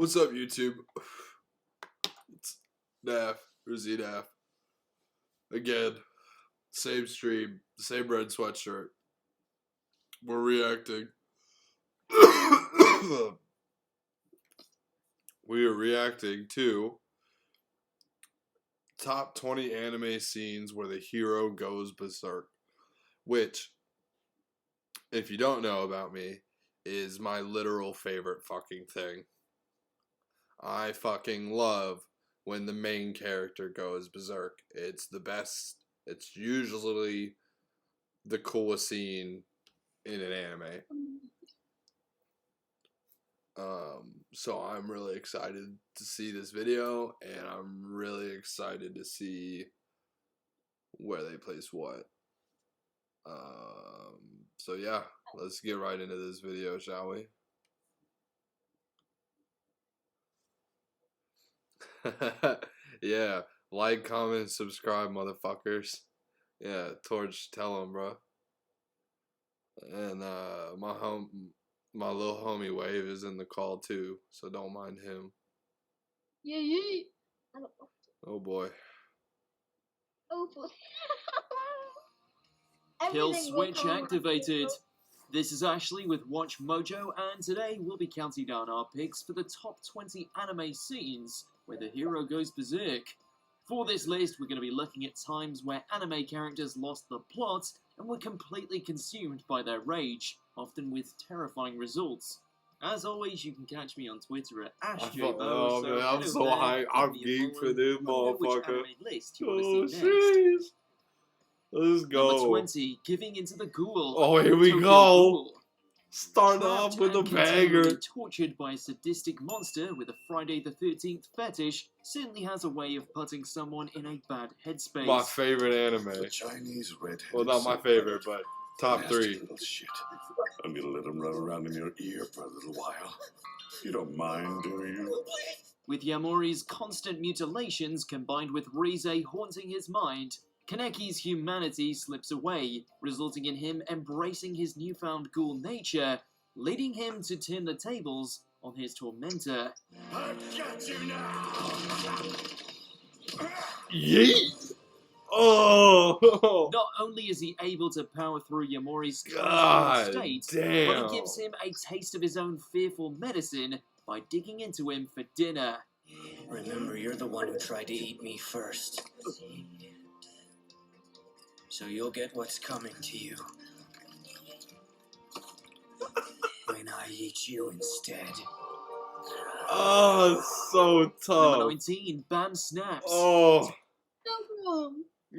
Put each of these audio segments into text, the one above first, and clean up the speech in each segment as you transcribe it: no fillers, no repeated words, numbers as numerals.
What's up, YouTube? It's Naf, or Z-Naf. Again, same stream, same red sweatshirt. We're reacting. We are reacting to top 20 anime scenes where the hero goes berserk. Which, if you don't know about me, is my literal favorite fucking thing. I fucking love when the main character goes berserk. It's the best. It's usually the coolest scene in an anime. So I'm really excited to see this video, and I'm really excited to see where they place what. So yeah, let's get right into this video, shall we? Yeah, like, comment, subscribe, motherfuckers. Yeah, Torch, tell them, bro. And my little homie Wave is in the call too, so don't mind him. Yeah. Oh boy. Oh boy. Kill switch activated. This is Ashley with Watch Mojo, and today we'll be counting down our picks for the top 20 anime scenes where the hero goes berserk. For this list, we're going to be looking at times where anime characters lost the plot and were completely consumed by their rage, often with terrifying results. As always, you can catch me on Twitter at AshJbo. Oh man, I'm so hyped. I'm geeked for this motherfucker. Oh jeez. Let's go. Number 20, Giving Into the Ghoul. Oh, here we Tokyo go. Ghoul. Start off with a and banger. continually tortured by a sadistic monster with a Friday the 13th fetish certainly has a way of putting someone in a bad headspace. My favorite anime. The Chinese redhead. Well, not my favorite, but top 3. Little shit. I'm gonna let him run around in your ear for a little while. You don't mind, do you? With Yamori's constant mutilations combined with Rize haunting his mind, Kaneki's humanity slips away, resulting in him embracing his newfound ghoul nature, leading him to turn the tables on his tormentor. I've got you now! Yeet! Oh! Not only is he able to power through Yamori's God state, damn. but he gives him a taste of his own fearful medicine by digging into him for dinner. Remember, you're the one who tried to eat me first. So you'll get what's coming to you. When I eat you instead. Oh, it's so tough. Number 19, Bam Snaps. Oh,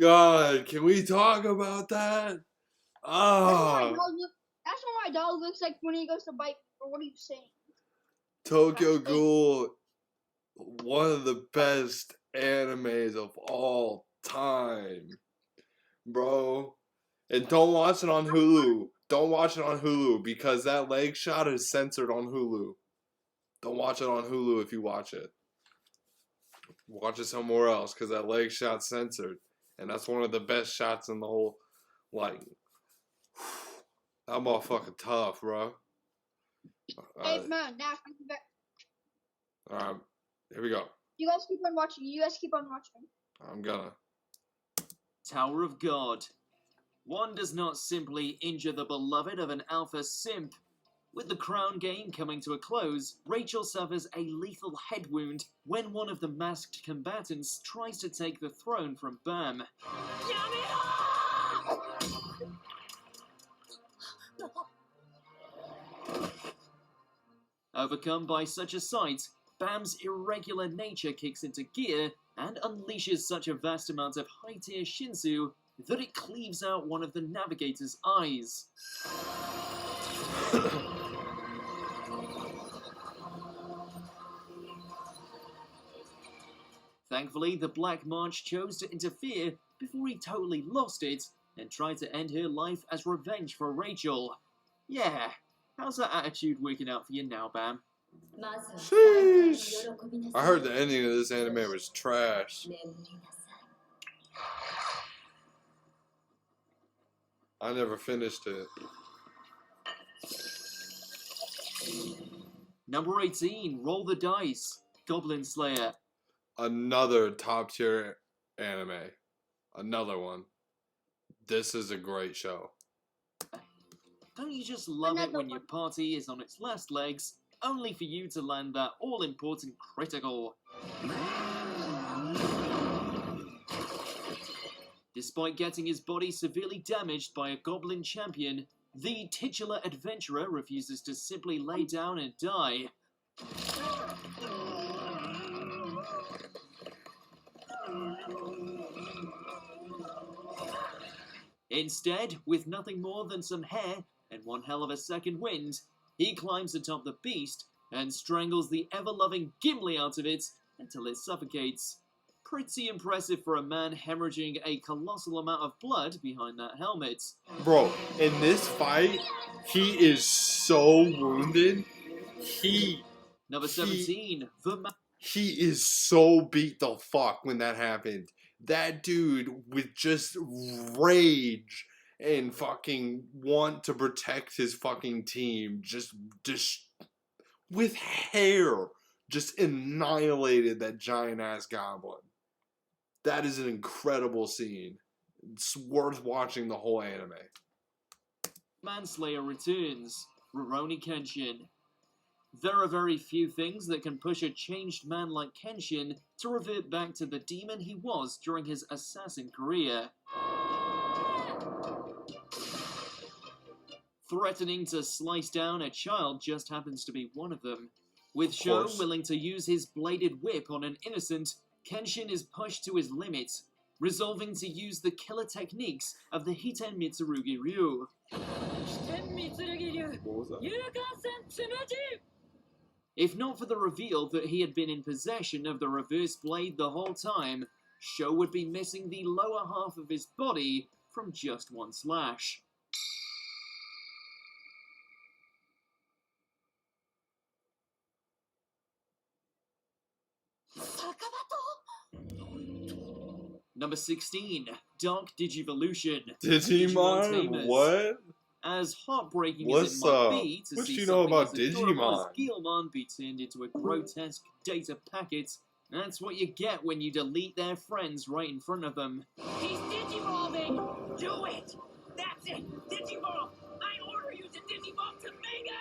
God, can we talk about that? Ah, That's what my dog looks like when he goes to bite. Or what are you saying? Tokyo Ghoul, one of the best animes of all time, bro. And don't watch it on Hulu. Don't watch it on Hulu because that leg shot is censored on Hulu. Don't watch it on Hulu if you watch it. Watch it somewhere else because that leg shot's censored. And that's one of the best shots in the whole, like, that motherfucker tough, bro. Hey man, Nash, I'm back. Alright, here we go. You guys keep on watching. You guys keep on watching. I'm gonna. Tower of God. One does not simply injure the beloved of an alpha simp. With the crown game coming to a close, Rachel suffers a lethal head wound when one of the masked combatants tries to take the throne from Bam. Overcome by such a sight, Bam's irregular nature kicks into gear and unleashes such a vast amount of high-tier Shinsu that it cleaves out one of the navigator's eyes. Thankfully, the Black March chose to interfere before he totally lost it and tried to end her life as revenge for Rachel. Yeah, how's that attitude working out for you now, Bam? Sheesh. I heard the ending of this anime was trash. I never finished it. Number 18, Roll the Dice, Goblin Slayer. Another top tier anime. Another one. This is a great show. Don't you just love it Another when your party is on its last legs, only for you to land that all-important critical? Despite getting his body severely damaged by a goblin champion, the titular adventurer refuses to simply lay down and die. Instead, with nothing more than some hair and one hell of a second wind, he climbs atop the beast and strangles the ever-loving Gimli out of it until it suffocates. Pretty impressive for a man hemorrhaging a colossal amount of blood behind that helmet. Bro, in this fight, he is so wounded. Number 17, He is so beat the fuck when that happened. That dude with just rage and fucking want to protect his fucking team, just with hair, just annihilated that giant ass goblin. That is an incredible scene. It's worth watching the whole anime. Manslayer Returns, Rurouni Kenshin. There are very few things that can push a changed man like Kenshin to revert back to the demon he was during his assassin career. Threatening to slice down a child just happens to be one of them. With Sho course. willing to use his bladed whip on an innocent, Kenshin is pushed to his limits, resolving to use the killer techniques of the Hiten Mitsurugi Ryu. What was that? If not for the reveal that he had been in possession of the reverse blade the whole time, Sho would be missing the lower half of his body from just one slash. Number 16, Dark Digivolution. Digimon? Tamers. What? As heartbreaking What's as it might up? be to What see do you know something about as adorable as Digimon? Guilmon be turned into a grotesque data packet, that's what you get when you delete their friends right in front of them. He's digivolving! Do it! That's it! Digivolve! I order you to digivolve to Mega!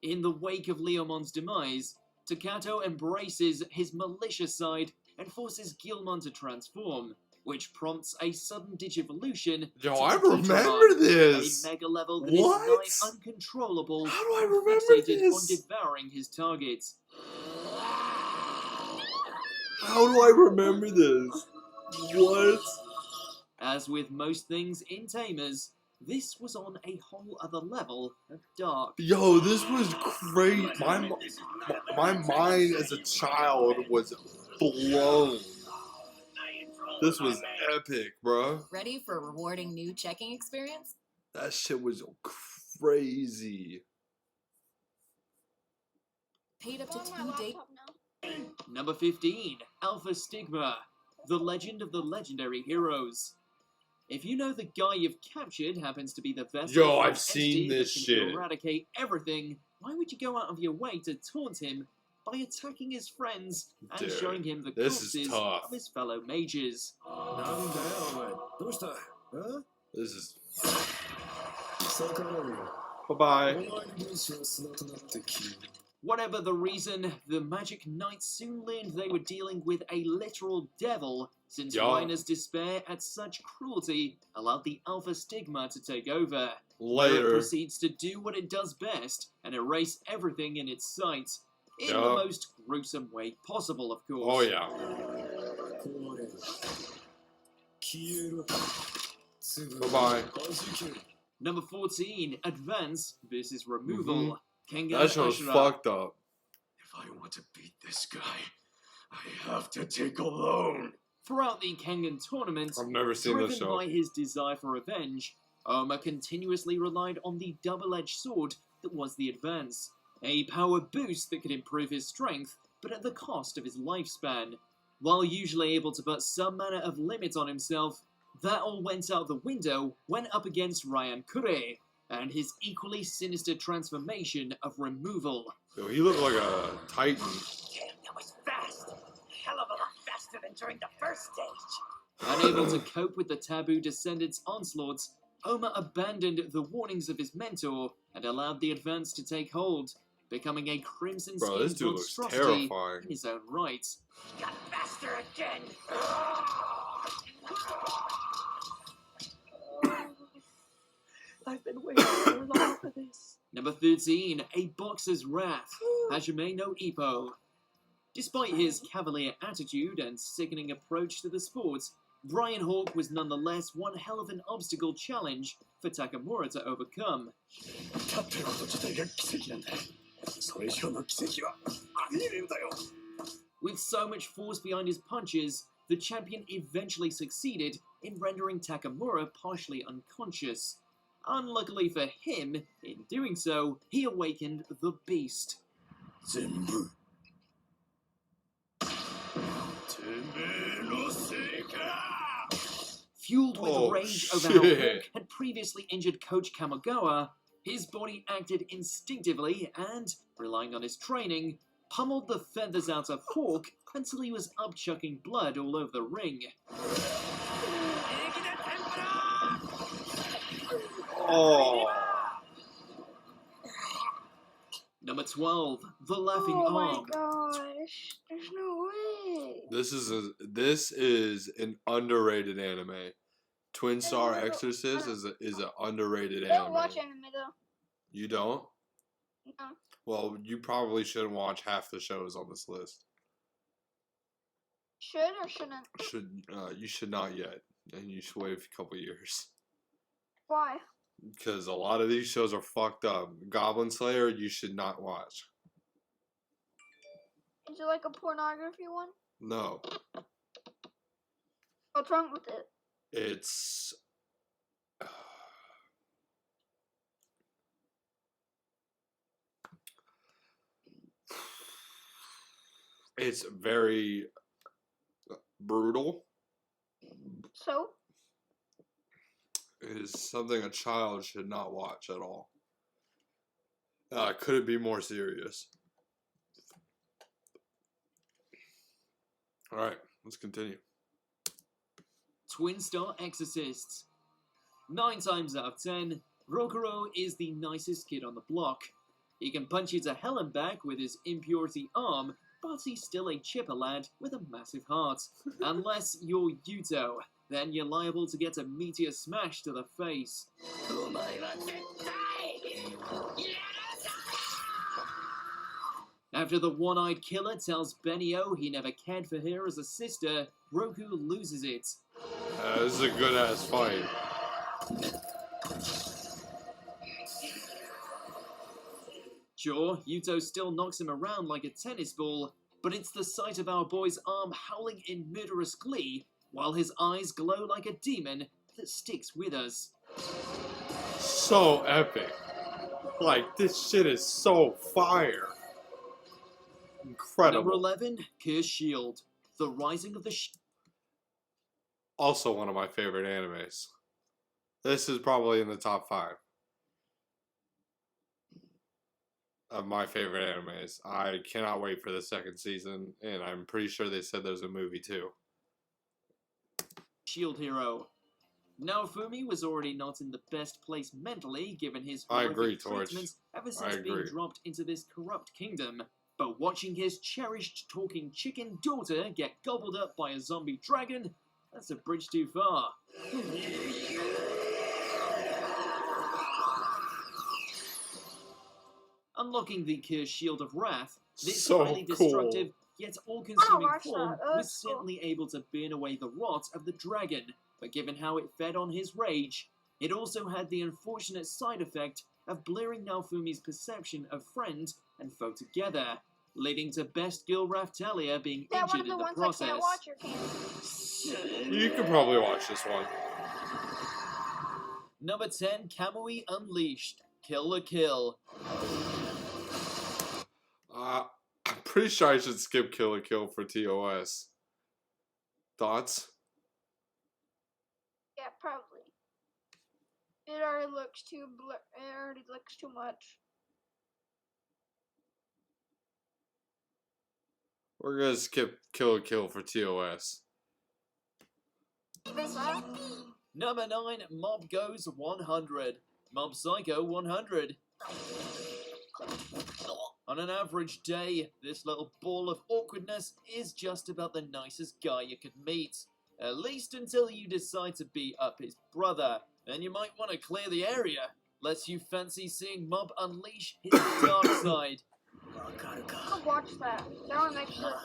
In the wake of Leomon's demise, Takato embraces his malicious side and forces Guilmon to transform, which prompts a sudden digivolution. Yo, to I Takitomon, remember this! A mega level that What? is nigh uncontrollable, How do I remember fixated on this? devouring his targets. How do I remember this? What? As with most things in Tamers, this was on a whole other level of dark. Yo, this was great. My mind as a child was blown. This was epic, bro. Ready for a rewarding new checking experience? That shit was crazy. Paid up to On my 2 days. laptop now. Number 15, Alpha Stigma, The Legend of the Legendary Heroes. If you know the guy you've captured happens to be the vessel Yo, of an I've seen entity this that can shit. eradicate everything, why would you go out of your way to taunt him by attacking his friends and Dude, showing him the this is corpses tough. of his fellow mages? This is. Bye-bye. Whatever the reason, the Magic Knights soon learned they were dealing with a literal devil, since Yeah. Reiner's despair at such cruelty allowed the Alpha Stigma to take over. Where it Later. proceeds to do what it does best and erase everything in its sight. In the Yeah. most gruesome way possible, of course. Oh, yeah. Bye-bye. Number 14, Advance versus Removal. Kengan That show's Ashura. fucked up. If I want to beat this guy, I have to take a loan. Throughout the Kengan tournament, I've never seen driven this show. by his desire for revenge, Oma continuously relied on the double-edged sword that was the Advance, a power boost that could improve his strength, but at the cost of his lifespan. While usually able to put some manner of limit on himself, that all went out the window when up against Ryan Kure, and his equally sinister transformation of removal. Yo, he looked like a titan. Damn, that was fast. Hell of a lot faster than during the first stage. Unable to cope with the Taboo Descendants' onslaughts, Homer abandoned the warnings of his mentor and allowed the advance to take hold, becoming a crimson Bro, this skinned dude looks monstrosity terrifying. in his own right. He got faster again. I've been waiting so long for this. Number 13, A Boxer's Wrath, Hajime no Ippo. Despite his cavalier attitude and sickening approach to the sport, Brian Hawk was nonetheless one hell of an obstacle challenge for Takamura to overcome. 立ってること自体が奇跡なんだ。それ以上の奇跡はありえねえんだよ。 With so much force behind his punches, the champion eventually succeeded in rendering Takamura partially unconscious. Unluckily for him, in doing so, he awakened the beast. 全部。てめえのせいか。 Fueled with Oh, rage over how shit. Hawk had previously injured Coach Kamigawa, his body acted instinctively and, relying on his training, pummeled the feathers out of Hawk until he was upchucking blood all over the ring. Oh, Number 12, The Laughing Oh my Arm. gosh. There's no way. this is an underrated anime. Twin Star I don't- Exorcist is an underrated I don't anime. watch anime though. You don't? No. Well, you probably shouldn't watch half the shows on this list. Should or shouldn't? You should not yet, and you should wait a couple years Why? because a lot of these shows are fucked up. Goblin Slayer, you should not watch. Is it like a pornography one? No, What's wrong with it? it's it's very brutal. So? It is something a child should not watch at all. Could it be more serious? All right, let's continue. Twin Star Exorcists. 9 times out of 10, Rokuro is the nicest kid on the block. He can punch you to hell and back with his impurity arm, but he's still a chipper lad with a massive heart. Unless you're Yuto, then you're liable to get a meteor smash to the face. お前は絶対やらせ After the one-eyed killer tells Benio he never cared for her as a sister, Roku loses it. This is a good ass fight. Sure, Yuto still knocks him around like a tennis ball, but it's the sight of our boy's arm howling in murderous glee, while his eyes glow like a demon, that sticks with us. So epic. Like, this shit is so fire. Incredible. Number 11, Curse Shield. The Rising of the Also one of my favorite animes. This is probably in the top 5 of my favorite animes. I cannot wait for the second season, and I'm pretty sure they said there's a movie too. Shield Hero. Naofumi was already not in the best place mentally, given his I horrific agree, Torch. treatment ever I since being agree. dropped into this corrupt kingdom. But watching his cherished talking chicken daughter get gobbled up by a zombie dragon, that's a bridge too far. Unlocking the Curse Shield of Wrath, this So highly cool. destructive yet all-consuming watch that. form That's was cool. certainly able to burn away the rot of the dragon, but given how it fed on his rage, it also had the unfortunate side effect of blurring Naofumi's perception of friend and foe together, leading to Best Girl Raftalia being Is that one injured of in the the ones I process. can't watch or can? You could probably watch this one. Number 10, Kamui Unleashed. Kill la Kill. I'm pretty sure I should skip Kill la Kill for TOS. Thoughts? Yeah, probably. It already looks too it already looks too much. We're gonna skip Kill for TOS. This up? Number 9, Mob Goes 100. Mob Psycho 100. On an average day, this little ball of awkwardness is just about the nicest guy you could meet. At least until you decide to beat up his brother. Then you might want to clear the area. Lest you fancy seeing Mob unleash his dark side. I'll watch that. That one makes sense.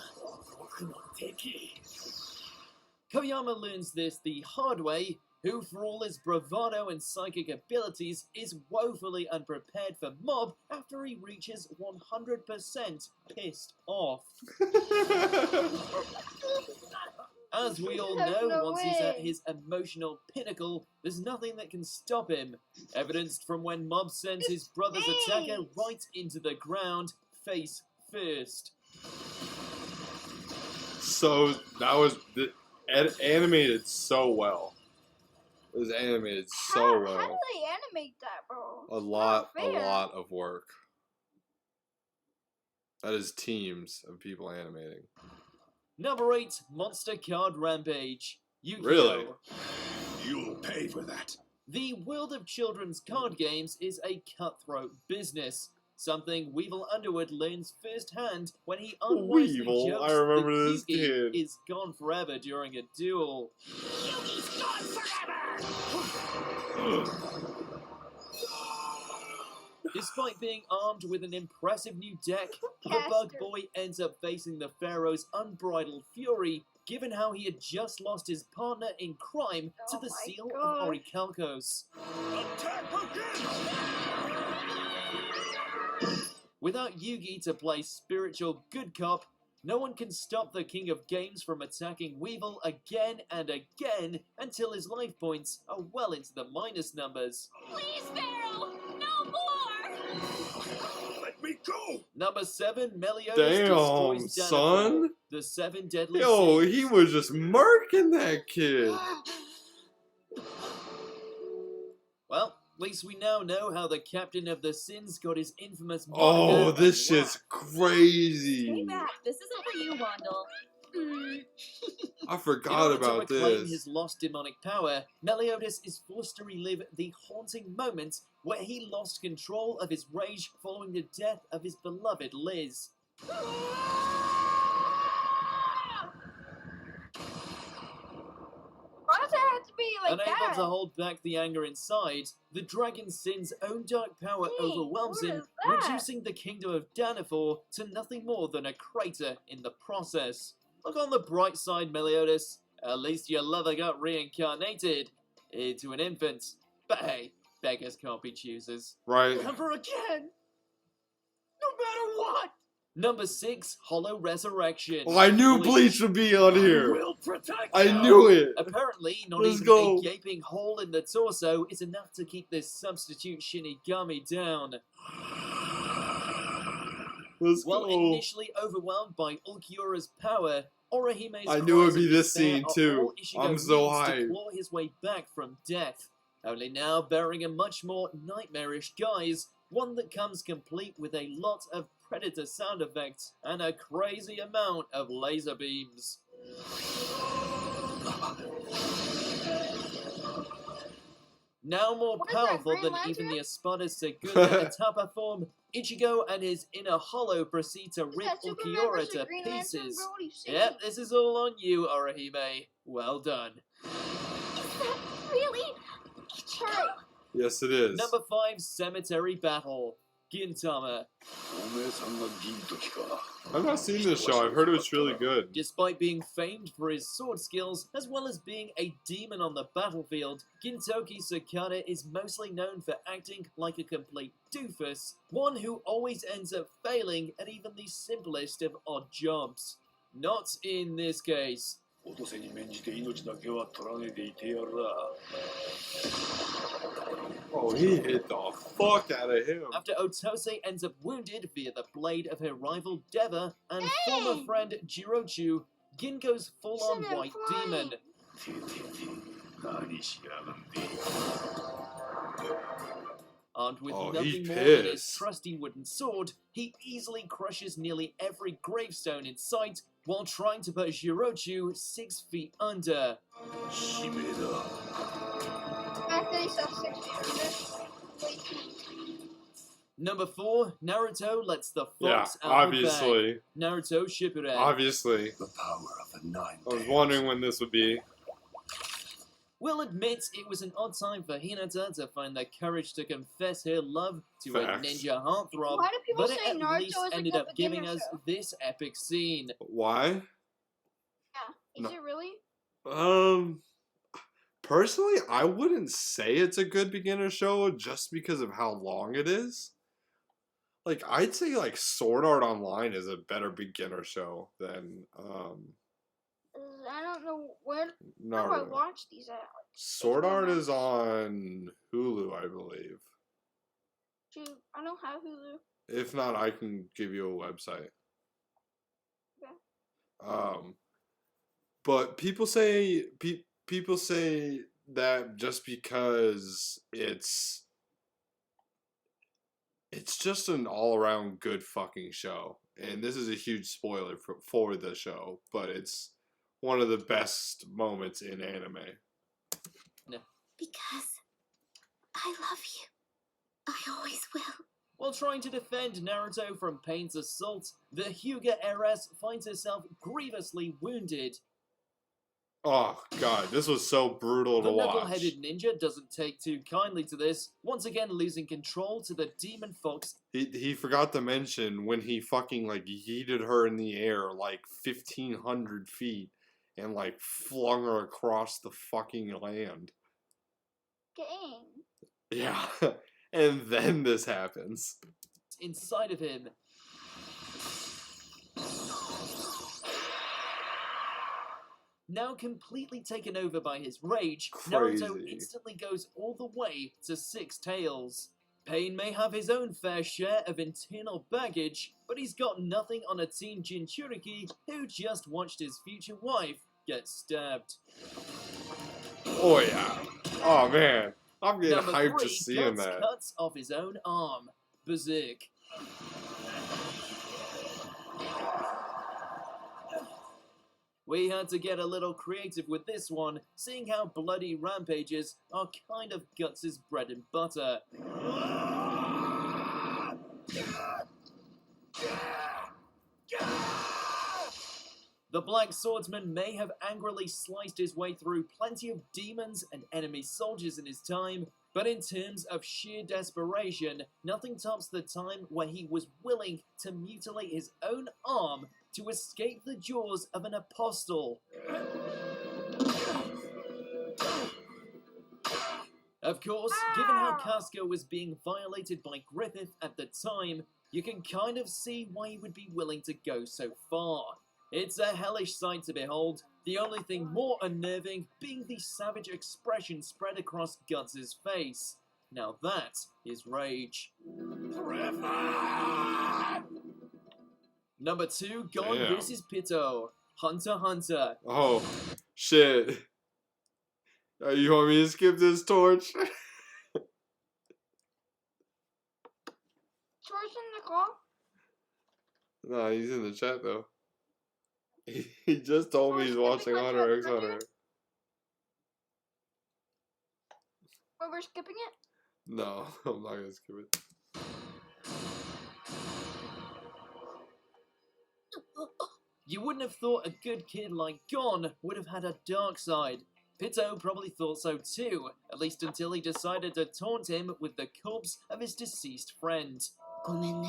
Koyama learns this the hard way, who for all his bravado and psychic abilities is woefully unprepared for Mob after he reaches 100% pissed off. As we all know, No once he's at way. his emotional pinnacle, there's nothing that can stop him. Evidenced from when Mob sends his brother's attacker right into the ground, face first. So that was animated so well. It was animated so How well. do they animate that, bro? A lot Not fair. of work. That is teams of people animating. Number 8, Monster Card Rampage. Yu-Gi-Oh! Really? You'll pay for that. The world of children's card games is a cutthroat business. Something Weevil Underwood learns firsthand when he unwisely Weevil, jokes I remember that this Yugi kid. is gone forever during a duel. Yugi's gone forever! Despite being armed with an impressive new deck, the Caster. Bug Boy ends up facing the Pharaoh's unbridled fury, given how he had just lost his partner in crime to Oh the my seal gosh. of Orichalcos. Attack again! Without Yugi to play spiritual good cop, no one can stop the King of Games from attacking Weevil again and again until his life points are well into the minus numbers. Please, Pharaoh! No more! Let me go! Number 7, Meliodas Damn, destroys Danafor, son. the 7 deadly Yo, sins. he was just murking that kid. Well, at least we now know how the captain of the sins got his infamous Oh, moniker this of shit's Whack. crazy. Stay back. This isn't for you, Wandel. I In forgot order about to reclaim this. his lost demonic power, Meliodas is forced to relive the haunting moment where he lost control of his rage following the death of his beloved Liz. Why does it have to be like Unable that? to hold back the anger inside, the Dragon Sin's own dark power Dang, overwhelms what him, is that? reducing the kingdom of Danafor to nothing more than a crater in the process. Look on the bright side, Meliodas. At least your lover got reincarnated into an infant. But hey, beggars can't be choosers. Right. Never again! No matter what! Number 6, Hollow Resurrection. Oh, I knew Bleach would be on here. Will protect I you. knew it. Apparently, not Let's even go. a gaping hole in the torso is enough to keep this substitute Shinigami down. Let's While go. initially overwhelmed by Ulquiorra's power, Orahime's I knew it'd cries be of this despair scene, are too. all Ichigo I'm so needs to hyped. claw his way back from death. Only now bearing a much more nightmarish guise, one that comes complete with a lot of Predator sound effects and a crazy amount of laser beams. Now more What is that, powerful Green than Lantern? even the Espada Segunda Etapa form, Ichigo and his inner hollow proceed to Is rip that Superman Ulquiorra versus to Green Lantern, pieces. bro? What are you saying? Yep, this is all on you, Orihime. Well done. Really? Alright. Yes, it is. Number 5, Cemetery Battle. Gintama. I've not seen this show. I've heard it was really good. Despite being famed for his sword skills, as well as being a demon on the battlefield, Gintoki Sakata is mostly known for acting like a complete doofus, one who always ends up failing at even the simplest of odd jobs. Not in this case. Oh, he hit the fuck out of him. After Otose ends up wounded via the blade of her rival Deva and Dang! former friend Jirochu, Gin goes full-on Should've white flying. demon. Armed with Oh, nothing he's more than his pissed. trusty wooden sword, he easily crushes nearly every gravestone in sight while trying to put Jirochu 6 feet under. Shimeda. Fact that he saw 6 feet under. Wait. Number 4, Naruto lets the Yeah, fox out the bag. obviously. Naruto Shippuden. Obviously. The power of the nine I was tails. wondering when this would be. We'll admit it was an odd time for Hinata to find the courage to confess her love to Facts. a ninja heartthrob, Why do people but it say at Naruto least is like ended the up giving beginner us show? this epic scene. Why? Yeah. Is No. it really? Personally, I wouldn't say it's a good beginner show just because of how long it is. Like, I'd say, like, Sword Art Online is a better beginner show than, I don't know where do I Naruto. watch these at. Sword Art is on Hulu, I believe. Shoot, I don't have Hulu. If not, I can give you a website. Okay. But people say that just because it's just an all around good fucking show, and this is a huge spoiler for the show, but it's one of the best moments in anime. Because I love you. I always will. While trying to defend Naruto from Pain's assault, the Hyuga heiress finds herself grievously wounded. Oh god, this was so brutal The to watch. knuckle-headed ninja doesn't take too kindly to this, once again losing control to the demon fox. He forgot to mention when he fucking like yeeted her in the air like 1,500 feet and like flung her across the fucking land. Dang. Yeah, and then this happens. Inside of him. Now completely taken over by his rage, Naruto Crazy. instantly goes all the way to 6 tails. Pain may have his own fair share of internal baggage, but he's got nothing on a teen Jinchuriki who just watched his future wife get stabbed. Oh yeah. Oh man, I'm getting Number hyped 3, to seeing Guts that. cuts off his own arm. Berserk. We had to get a little creative with this one, seeing how bloody rampages are kind of Guts' bread and butter. The Black Swordsman may have angrily sliced his way through plenty of demons and enemy soldiers in his time, but in terms of sheer desperation, nothing tops the time where he was willing to mutilate his own arm to escape the jaws of an apostle. Of course, given how Casco was being violated by Griffith at the time, you can kind of see why he would be willing to go so far. It's a hellish sight to behold, the only thing more unnerving being the savage expression spread across Guts' face. Now that is rage. Number 2, Gon Damn. vs. Pitto. Hunter x Hunter. Oh shit. You want me to skip this torch? George in the call? No, he's in the chat though. He just told me he's watching Hunter x Hunter. Oh, we're skipping it? No, I'm not gonna skip it. You wouldn't have thought a good kid like Gon would have had a dark side. Pitto probably thought so too, at least until he decided to taunt him with the corpse of his deceased friend. ごめんね。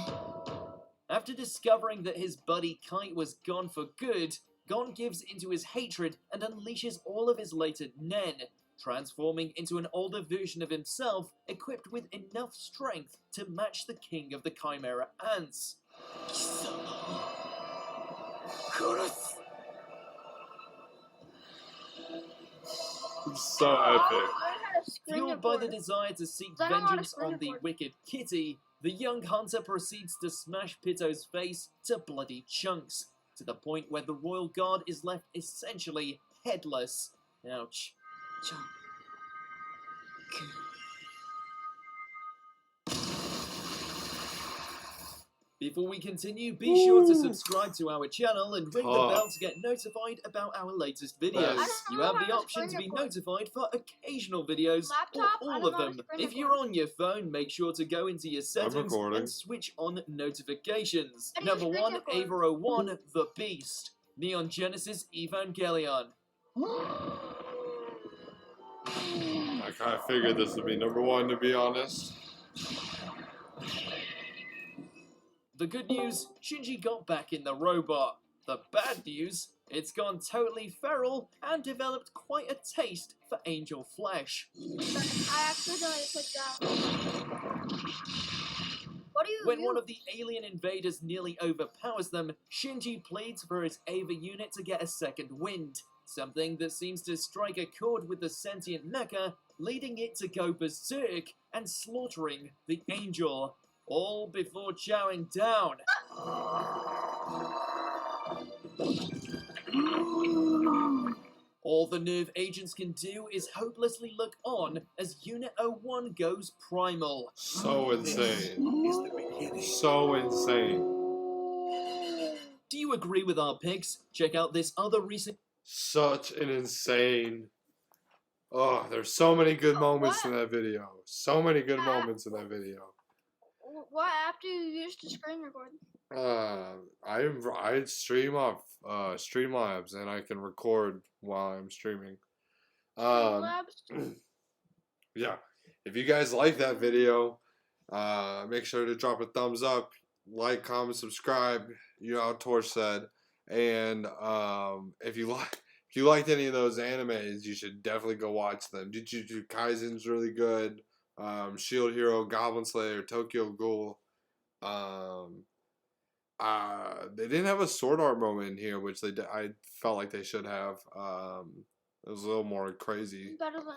After discovering that his buddy Kite was gone for good, Gon gives into his hatred and unleashes all of his latent nen, transforming into an older version of himself equipped with enough strength to match the king of the Chimera Ants. It's so epic. I had a screen Fueled by the recorder. desire to seek I don't know how to vengeance screen on the record. wicked Kitty, the young hunter proceeds to smash Pitto's face to bloody chunks, to the point where the royal guard is left essentially headless. Ouch. Before we continue, be sure to subscribe to our channel and ring the Tough. bell to get notified about our latest videos. Yes. You have the option to be notified for occasional videos Laptop, or I all don't of know how to them. screen If you're record. on your phone, make sure to go into your settings recording. and switch on notifications. How do you Number screen 1, record? Avro 1, The Beast. Neon Genesis Evangelion. I kind of figured this would be number 1, to be honest. The good news, Shinji got back in the robot. The bad news, it's gone totally feral and developed quite a taste for angel flesh. I accidentally clicked out. What do you When do? one of the alien invaders nearly overpowers them, Shinji pleads for his Ava unit to get a second wind, something that seems to strike a chord with the sentient mecha, leading it to go berserk and slaughtering the angel, all before chowing down. All the nerve agents can do is hopelessly look on as Unit 01 goes primal. So insane. Is the beginning. So insane. Do you agree with our picks? Check out this other recent Such an insane. Oh, there's so many good moments in that video. So many good moments in that video. What app do you use to screen record? I stream off Streamlabs, and I can record while I'm streaming. Labs? Yeah. If you guys like that video, make sure to drop a thumbs up, like, comment, subscribe. You know how Torch said. And if you liked any of those animes, you should definitely go watch them. Jujutsu Kaisen's really good. Shield Hero, Goblin Slayer, Tokyo Ghoul. They didn't have a sword art moment in here, which I felt like they should have. It was a little more crazy. Better than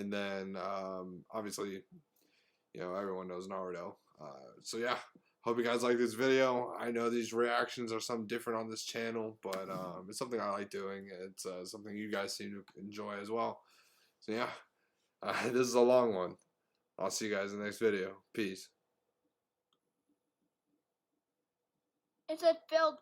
And then obviously, you know, everyone knows Naruto. So yeah, hope you guys like this video. I know these reactions are something different on this channel, but it's something I like doing. It's something you guys seem to enjoy as well. So yeah, this is a long one. I'll see you guys in the next video. Peace. it said failed.